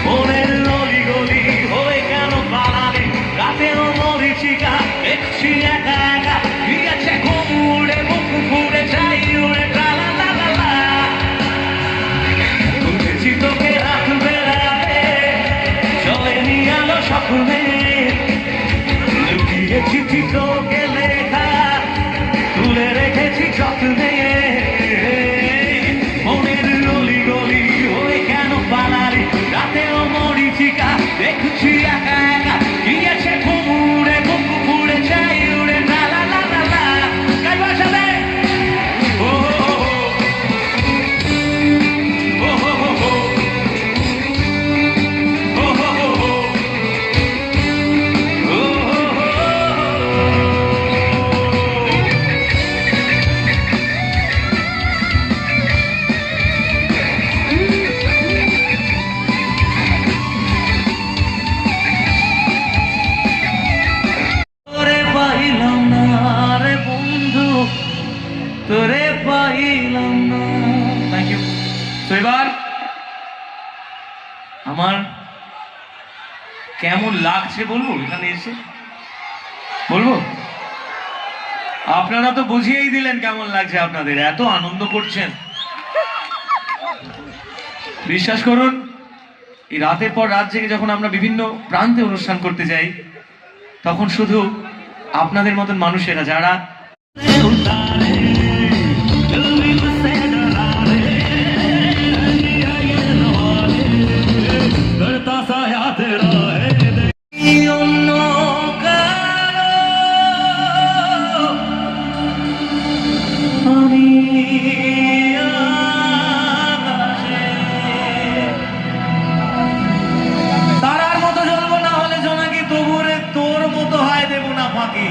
মনের গলি গলি হয়ে কেন পালালে, রাতেও মরিচিকা দেখছি একা একা, গিয়েছে ঘুমুড়ে বুক ফুড়ে চাই উড়ে টালা লা লা লা। উঠেছি তোকে রাত বেড়াতে, চলেনি আলো স্বপ্নে, লুকিয়ে চিঠি তোকে লেখা তুলে রেখেছি যত্নে। মনের গলি গলি হয়ে কেন পালালি, রাতেও মরিচিকা দেখছি একা একা, গিয়েছে ঘুমুড়ে বুক ফুড়ে চাই উড়ে লা লা লা লা লা। গাইবার সাথে ও ও ও ও তোরে পাইলাম না। Thank you. তো এবার আমার কেমন লাগছে বলবো, এখানে এসে বলবো? আপনারা তো বুঝিয়েই দিলেন কেমন লাগছে আপনাদের, এত আনন্দ করছেন। বিশ্বাস করুন, এই রাতের পর রাত জেগে যখন আমরা বিভিন্ন প্রান্তে অনুষ্ঠান করতে যাই, তখন শুধু আপনাদের মতন মানুষেরা যারা তারার মতো জ্বলবো, না হলে জোনাকি তবুরে তোর মতো হয় দেব না ফাঁকি।